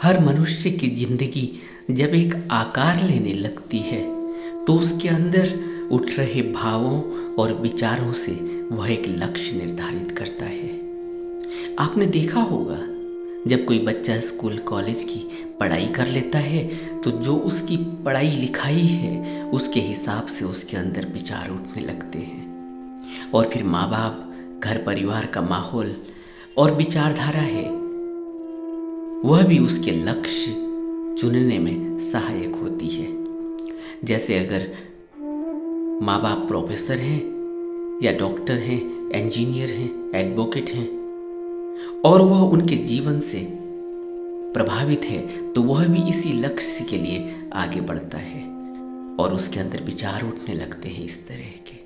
हर मनुष्य की जिंदगी जब एक आकार लेने लगती है तो उसके अंदर उठ रहे भावों और विचारों से वह एक लक्ष्य निर्धारित करता है। आपने देखा होगा, जब कोई बच्चा स्कूल कॉलेज की पढ़ाई कर लेता है तो जो उसकी पढ़ाई लिखाई है उसके हिसाब से उसके अंदर विचार उठने लगते हैं। और फिर माँ बाप, घर परिवार का माहौल और विचारधारा है, वह भी उसके लक्ष्य चुनने में सहायक होती है। जैसे अगर माँ बाप प्रोफेसर हैं या डॉक्टर हैं, इंजीनियर हैं, एडवोकेट हैं और वह उनके जीवन से प्रभावित है तो वह भी इसी लक्ष्य के लिए आगे बढ़ता है और उसके अंदर विचार उठने लगते हैं इस तरह के,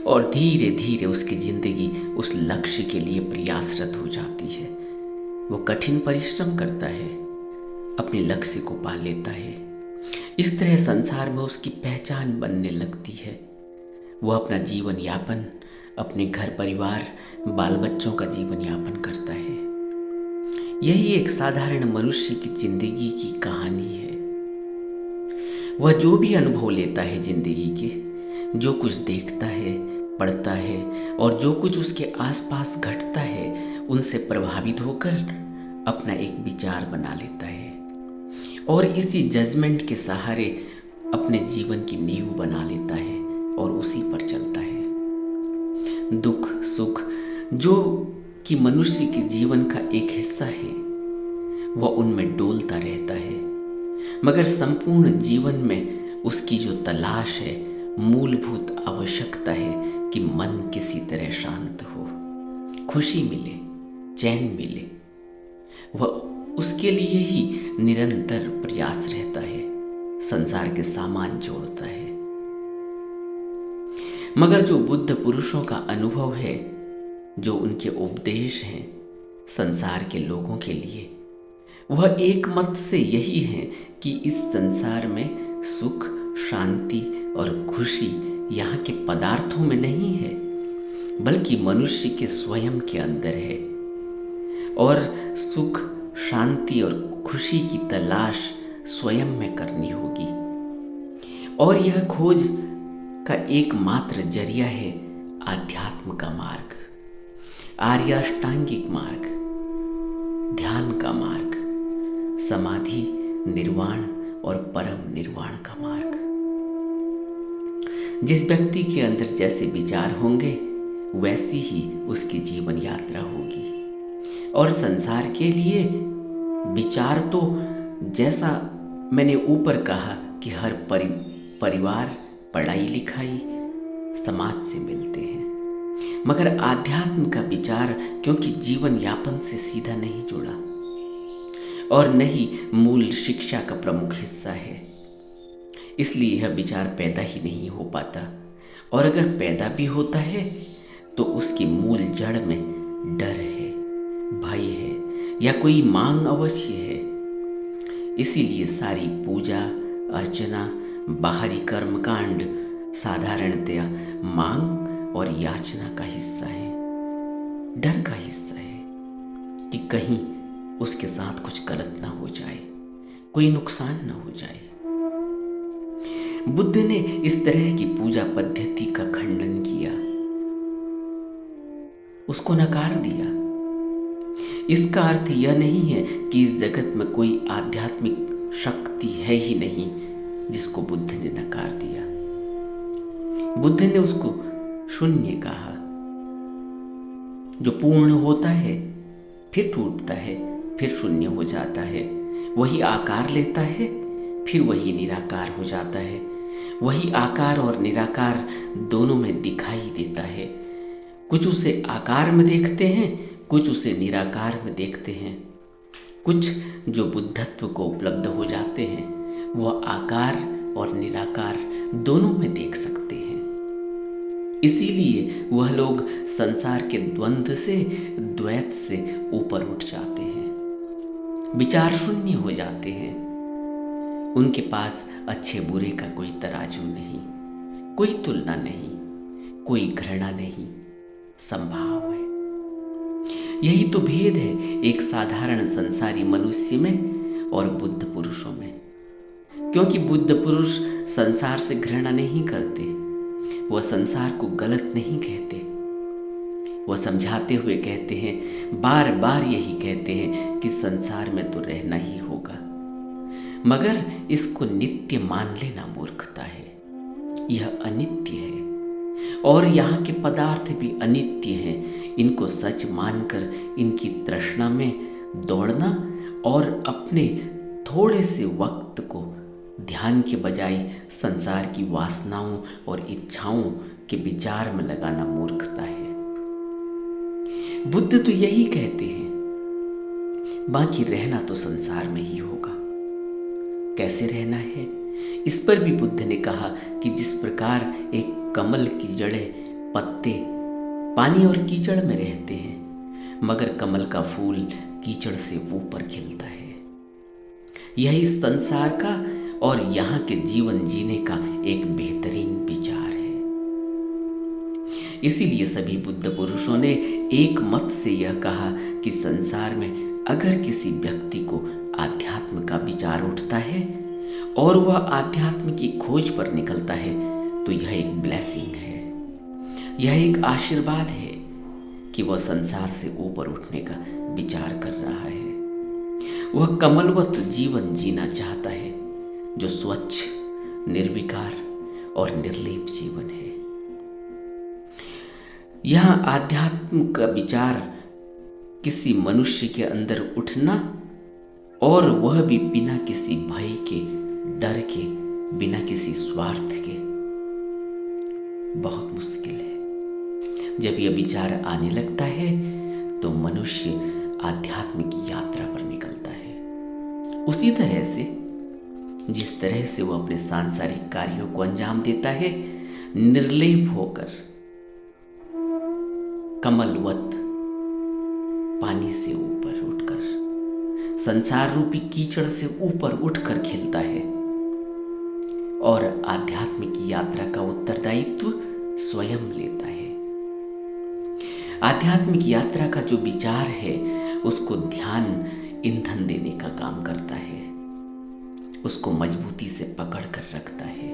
और धीरे धीरे उसकी जिंदगी उस लक्ष्य के लिए प्रयासरत हो जाती है। वो कठिन परिश्रम करता है, अपने लक्ष्य को पा लेता है। इस तरह संसार में उसकी पहचान बनने लगती है। वह अपना जीवन यापन, अपने घर परिवार, बाल बच्चों का जीवन यापन करता है। यही एक साधारण मनुष्य की जिंदगी की कहानी है। वह जो भी अनुभव लेता है जिंदगी के, जो कुछ देखता है, पढ़ता है और जो कुछ उसके आसपास घटता है, उनसे प्रभावित होकर अपना एक विचार बना लेता है और इसी जजमेंट के सहारे अपने जीवन की नींव बना लेता है और उसी पर चलता है। दुख सुख जो कि मनुष्य के जीवन का एक हिस्सा है, वह उनमें डोलता रहता है, मगर संपूर्ण जीवन में उसकी जो तलाश है, मूलभूत आवश्यकता है कि मन किसी तरह शांत हो, खुशी मिले, चैन मिले। वह उसके लिए ही निरंतर प्रयास रहता है, संसार के सामान जोड़ता है। मगर जो बुद्ध पुरुषों का अनुभव है, जो उनके उपदेश हैं संसार के लोगों के लिए, वह एक मत से यही है कि इस संसार में सुख, शांति और खुशी यहाँ के पदार्थों में नहीं है, बल्कि मनुष्य के स्वयं के अंदर है। और सुख, शांति और खुशी की तलाश स्वयं में करनी होगी। और यह खोज का एकमात्र जरिया है आध्यात्म का मार्ग, आर्याष्टांगिक मार्ग, ध्यान का मार्ग, समाधि, निर्वाण और परम निर्वाण का मार्ग। जिस व्यक्ति के अंदर जैसे विचार होंगे वैसी ही उसकी जीवन यात्रा होगी। और संसार के लिए विचार तो, जैसा मैंने ऊपर कहा कि हर परिवार, पढ़ाई लिखाई, समाज से मिलते हैं, मगर आध्यात्म का विचार क्योंकि जीवन यापन से सीधा नहीं जुड़ा और न ही मूल शिक्षा का प्रमुख हिस्सा है, इसलिए यह विचार पैदा ही नहीं हो पाता। और अगर पैदा भी होता है तो उसकी मूल जड़ में डर है, भय है या कोई मांग अवश्य है। इसीलिए सारी पूजा अर्चना, बाहरी कर्मकांड साधारणतया मांग और याचना का हिस्सा है, डर का हिस्सा है कि कहीं उसके साथ कुछ गलत ना हो जाए, कोई नुकसान ना हो जाए। बुद्ध ने इस तरह की पूजा पद्धति का खंडन किया, उसको नकार दिया। इसका अर्थ यह नहीं है कि इस जगत में कोई आध्यात्मिक शक्ति है ही नहीं जिसको बुद्ध ने नकार दिया। बुद्ध ने उसको शून्य कहा, जो पूर्ण होता है, फिर टूटता है, फिर शून्य हो जाता है, वही आकार लेता है, फिर वही निराकार हो जाता है। वही आकार और निराकार दोनों में दिखाई देता है। कुछ उसे आकार में देखते हैं, कुछ उसे निराकार में देखते हैं। कुछ जो बुद्धत्व को उपलब्ध हो जाते हैं वह आकार और निराकार दोनों में देख सकते हैं। इसीलिए वह लोग संसार के द्वंद्व से, द्वैत से ऊपर उठ जाते हैं, विचार शून्य हो जाते हैं। उनके पास अच्छे बुरे का कोई तराजू नहीं, कोई तुलना नहीं, कोई घृणा नहीं, संभाव है। यही तो भेद है एक साधारण संसारी मनुष्य में और बुद्ध पुरुषों में। क्योंकि बुद्ध पुरुष संसार से घृणा नहीं करते, वह संसार को गलत नहीं कहते। वह समझाते हुए कहते हैं, बार बार यही कहते हैं कि संसार में तो रहना ही होगा, मगर इसको नित्य मान लेना मूर्खता है। यह अनित्य है और यहाँ के पदार्थ भी अनित्य हैं। इनको सच मानकर इनकी तृष्णा में दौड़ना और अपने थोड़े से वक्त को ध्यान के बजाय संसार की वासनाओं और इच्छाओं के विचार में लगाना मूर्खता है। बुद्ध तो यही कहते हैं, बाकी रहना तो संसार में ही होगा। कैसे रहना है, इस पर भी बुद्ध ने कहा कि जिस प्रकार एक कमल की जड़ें, पत्ते पानी और कीचड़ में रहते हैं, मगर कमल का फूल कीचड़ से ऊपर खिलता है। यही संसार का और यहाँ के जीवन जीने का एक बेहतरीन विचार है। इसीलिए सभी बुद्ध पुरुषों ने एक मत से यह कहा कि संसार में अगर किसी व्यक्ति को आध्यात्म का विचार उठता है और वह आध्यात्म की खोज पर निकलता है तो यह एक ब्लेसिंग है, यह एक आशीर्वाद है कि वह संसार से ऊपर उठने का विचार कर रहा है। वह कमलवत जीवन जीना चाहता है जो स्वच्छ, निर्विकार और निर्लेप जीवन है। यह आध्यात्म का विचार किसी मनुष्य के अंदर उठना, और वह भी बिना किसी भय के, डर के, बिना किसी स्वार्थ के, बहुत मुश्किल है। जब यह विचार आने लगता है तो मनुष्य आध्यात्म की यात्रा पर निकलता है। उसी तरह से जिस तरह से वह अपने सांसारिक कार्यों को अंजाम देता है, निर्लेप होकर कमलवत पानी से ऊपर उठकर, संसार रूपी कीचड़ से ऊपर उठकर खिलता है और आध्यात्म की यात्रा का उत्तरदायित्व स्वयं लेता है। आध्यात्मिक यात्रा का जो विचार है उसको ध्यान ईंधन देने का काम करता है, उसको मजबूती से पकड़ कर रखता है।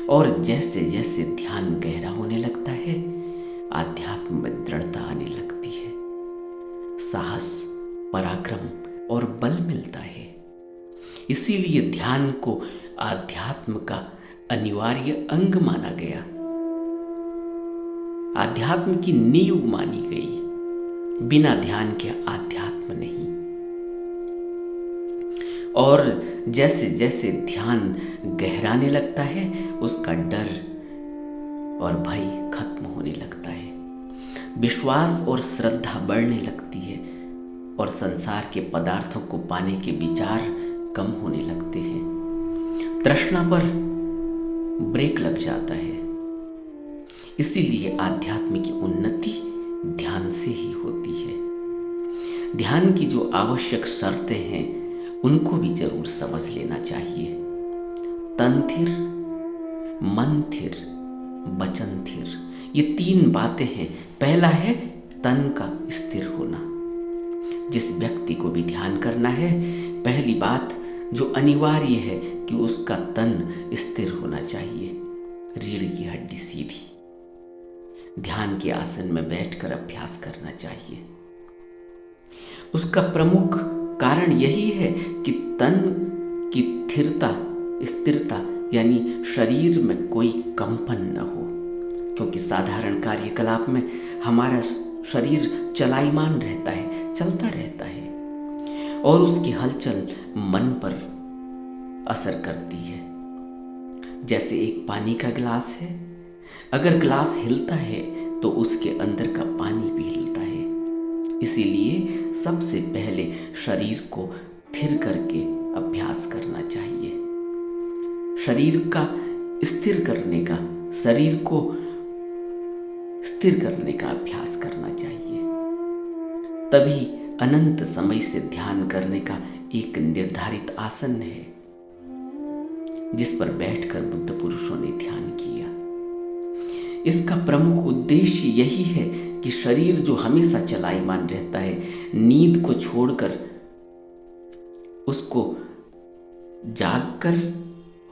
और जैसे जैसे ध्यान गहरा होने लगता है, आध्यात्म में दृढ़ता आने लगती है, साहस, पराक्रम और बल मिलता है। इसीलिए ध्यान को आध्यात्म का अनिवार्य अंग माना गया, आध्यात्म की नींव मानी गई। बिना ध्यान के आध्यात्म नहीं। और जैसे जैसे ध्यान गहराने लगता है, उसका डर और भय खत्म होने लगता है, विश्वास और श्रद्धा बढ़ने लगती है और संसार के पदार्थों को पाने के विचार कम होने लगते हैं। तृष्णा पर ब्रेक लग जाता है। इसीलिए आध्यात्म की उन्नति ध्यान से ही होती है। ध्यान की जो आवश्यक शर्तें हैं उनको भी जरूर समझ लेना चाहिए। तन थिर, मन थिर, वचन थिर, ये 3 बातें हैं। पहला है तन का स्थिर होना। जिस व्यक्ति को भी ध्यान करना है, पहली बात जो अनिवार्य है कि उसका तन स्थिर होना चाहिए, रीढ़ की हड्डी सीधी। ध्यान के आसन में बैठकर अभ्यास करना चाहिए। उसका प्रमुख कारण यही है कि तन की स्थिरता यानी शरीर में कोई कंपन न हो, क्योंकि साधारण कार्यकलाप में हमारा शरीर चलायमान रहता है, चलता रहता है और उसकी हलचल मन पर असर करती है। जैसे एक पानी का गिलास है, अगर गिलास हिलता है तो उसके अंदर का पानी भी हिलता है। इसीलिए सबसे पहले शरीर को स्थिर करके अभ्यास करना चाहिए। शरीर का स्थिर करने का, शरीर को स्थिर करने का अभ्यास करना चाहिए। तभी अनंत समय से ध्यान करने का एक निर्धारित आसन है जिस पर बैठकर बुद्ध पुरुषों ने ध्यान किया। इसका प्रमुख उद्देश्य यही है कि शरीर जो हमेशा चलायमान रहता है, नींद को छोड़कर उसको जागकर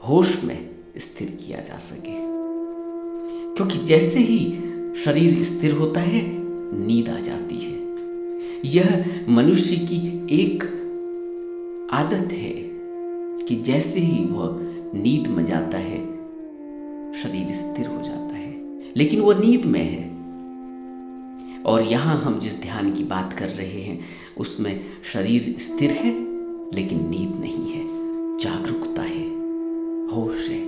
होश में स्थिर किया जा सके। क्योंकि जैसे ही शरीर स्थिर होता है, नींद आ जाती है। यह मनुष्य की एक आदत है कि जैसे ही वह नींद में जाता है, शरीर स्थिर हो जाता है, लेकिन वह नींद में है। और यहां हम जिस ध्यान की बात कर रहे हैं, उसमें शरीर स्थिर है लेकिन नींद नहीं है, जागरूकता है, होश है।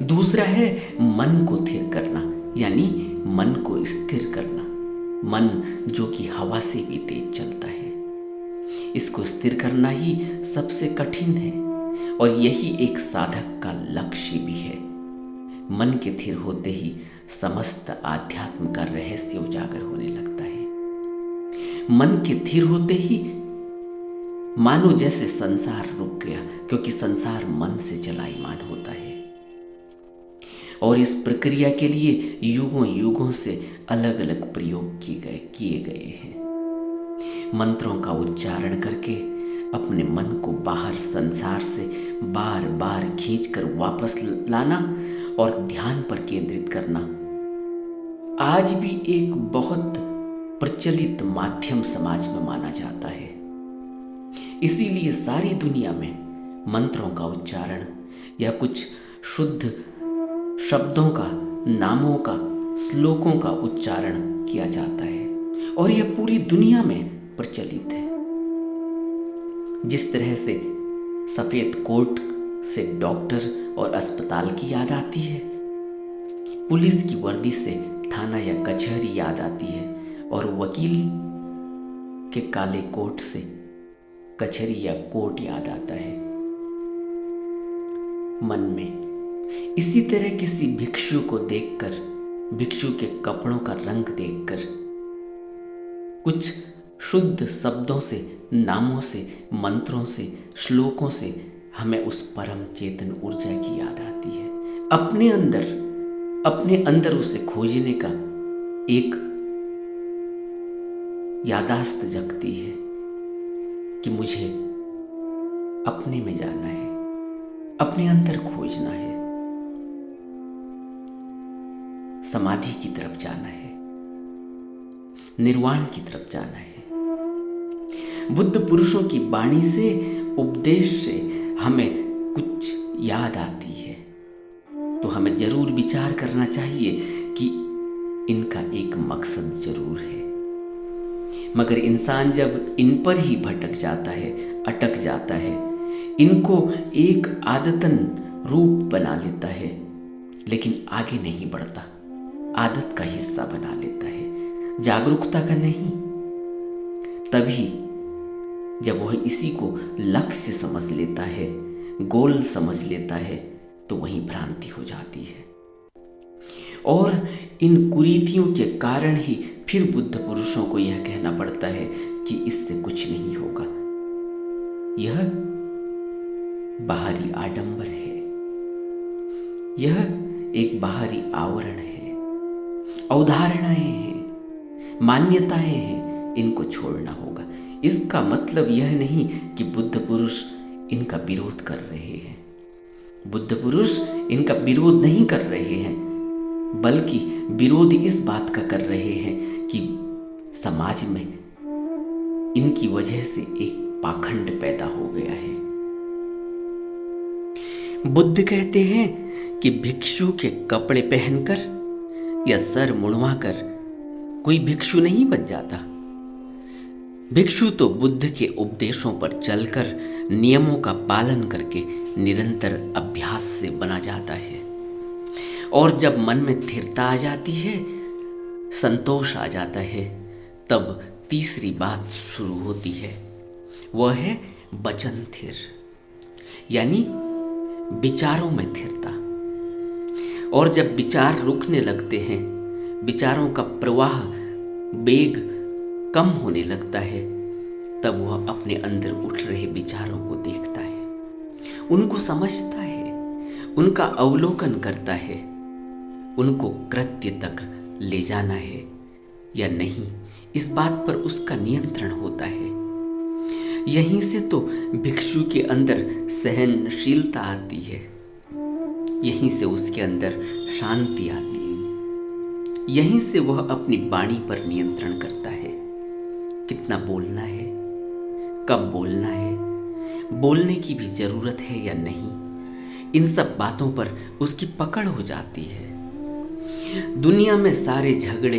दूसरा है मन को स्थिर करना, यानी मन को स्थिर करना। मन जो कि हवा से भी तेज चलता है, इसको स्थिर करना ही सबसे कठिन है और यही एक साधक का लक्ष्य भी है। मन के स्थिर होते ही समस्त आध्यात्म का रहस्य उजागर होने लगता है। मन के स्थिर होते ही मानो जैसे संसार रुक गया, क्योंकि संसार मन से चलायमान होता है। और इस प्रक्रिया के लिए युगों युगों से अलग अलग प्रयोग किए गए हैं। मंत्रों का उच्चारण करके अपने मन को बाहर संसार से बार बार खींचकर वापस लाना और ध्यान पर केंद्रित करना आज भी एक बहुत प्रचलित माध्यम समाज में माना जाता है। इसीलिए सारी दुनिया में मंत्रों का उच्चारण या कुछ शुद्ध शब्दों का, नामों का, श्लोकों का उच्चारण किया जाता है और यह पूरी दुनिया में प्रचलित है। जिस तरह से सफेद कोट से डॉक्टर और अस्पताल की याद आती है, पुलिस की वर्दी से थाना या कचहरी याद आती है और वकील के काले कोट से कचहरी या कोर्ट याद आता है मन में। इसी तरह किसी भिक्षु को देखकर, भिक्षु के कपड़ों का रंग देखकर, कुछ शुद्ध शब्दों से, नामों से, मंत्रों से, श्लोकों से हमें उस परम चेतन ऊर्जा की याद आती है। अपने अंदर उसे खोजने का एक यादाश्त जगती है कि मुझे अपने में जाना है, अपने अंदर खोजना है, समाधि की तरफ जाना है, निर्वाण की तरफ जाना है। बुद्ध पुरुषों की वाणी से, उपदेश से हमें कुछ याद आती है तो हमें जरूर विचार करना चाहिए कि इनका एक मकसद जरूर है। मगर इंसान जब इन पर ही भटक जाता है, अटक जाता है, इनको एक आदतन रूप बना लेता है, लेकिन आगे नहीं बढ़ता, आदत का हिस्सा बना लेता है, जागरूकता का नहीं। तभी जब वह इसी को लक्ष्य समझ लेता है, गोल समझ लेता है, तो वहीं भ्रांति हो जाती है। और इन कुरीतियों के कारण ही फिर बुद्ध पुरुषों को यह कहना पड़ता है कि इससे कुछ नहीं होगा। यह बाहरी आडंबर है, यह एक बाहरी आवरण है, अवधारणाएं हैं, मान्यताएं हैं, इनको छोड़ना होगा। इसका मतलब यह नहीं कि बुद्ध पुरुष इनका विरोध कर रहे हैं। बुद्ध पुरुष इनका विरोध नहीं कर रहे हैं, बल्कि विरोध इस बात का कर रहे हैं कि समाज में इनकी वजह से एक पाखंड पैदा हो गया है। बुद्ध कहते हैं कि भिक्षु के कपड़े पहनकर या सर मुड़वाकर कोई भिक्षु नहीं बन जाता। भिक्षु तो बुद्ध के उपदेशों पर चलकर, नियमों का पालन करके निरंतर अभ्यास से बना जाता है। और जब मन में स्थिरता आ जाती है, संतोष आ जाता है, तब तीसरी बात शुरू होती है, वह है वचन स्थिर, यानी विचारों में स्थिरता। और जब विचार रुकने लगते हैं, विचारों का प्रवाह, वेग कम होने लगता है, तब वह अपने अंदर उठ रहे विचारों को देखता है, उनको समझता है, उनका अवलोकन करता है उनको कृत्य तक ले जाना है या नहीं, इस बात पर उसका नियंत्रण होता है। यहीं से तो भिक्षु के अंदर सहनशीलता आती है, यहीं से उसके अंदर शांति आती है, यहीं से वह अपनी वाणी पर नियंत्रण करता है। कितना बोलना है, कब बोलना है, बोलने की भी जरूरत है या नहीं, इन सब बातों पर उसकी पकड़ हो जाती है। दुनिया में सारे झगड़े,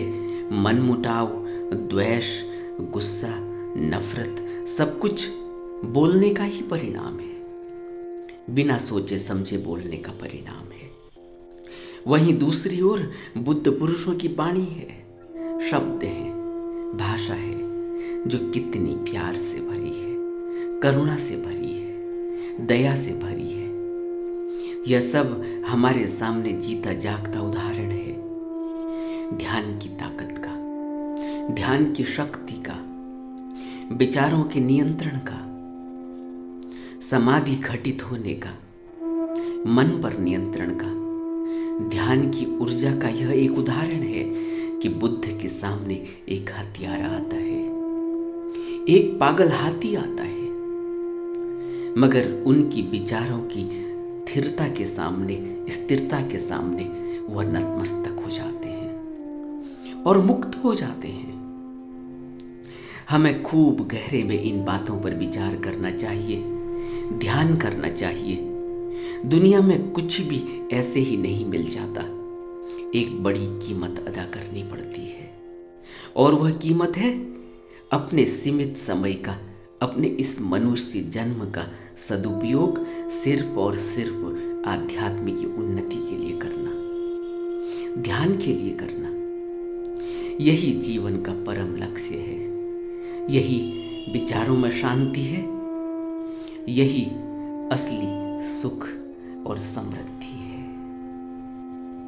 मनमुटाव, द्वेष, गुस्सा, नफरत, सब कुछ बोलने का ही परिणाम है, बिना सोचे समझे बोलने का परिणाम है। वहीं दूसरी ओर बुद्ध पुरुषों की वाणी है, शब्द है, भाषा है, जो कितनी प्यार से भरी है, करुणा से भरी है, दया से भरी है। यह सब हमारे सामने जीता जागता उदाहरण है ध्यान की ताकत का, ध्यान की शक्ति का, विचारों के नियंत्रण का, समाधि घटित होने का, मन पर नियंत्रण का। ध्यान की ऊर्जा का यह एक उदाहरण है कि बुद्ध के सामने एक हत्यारा आता है, एक पागल हाथी आता है, मगर उनकी विचारों की स्थिरता के सामने, स्थिरता के सामने वह नतमस्तक हो जाते हैं और मुक्त हो जाते हैं। हमें खूब गहरे में इन बातों पर विचार करना चाहिए, ध्यान करना चाहिए। दुनिया में कुछ भी ऐसे ही नहीं मिल जाता, एक बड़ी कीमत अदा करनी पड़ती है, और वह कीमत है अपने सीमित समय का, अपने इस मनुष्य जन्म का सदुपयोग सिर्फ और सिर्फ आध्यात्म की उन्नति के लिए करना, ध्यान के लिए करना। यही जीवन का परम लक्ष्य है, यही विचारों में शांति है, यही असली सुख और समृद्धि है।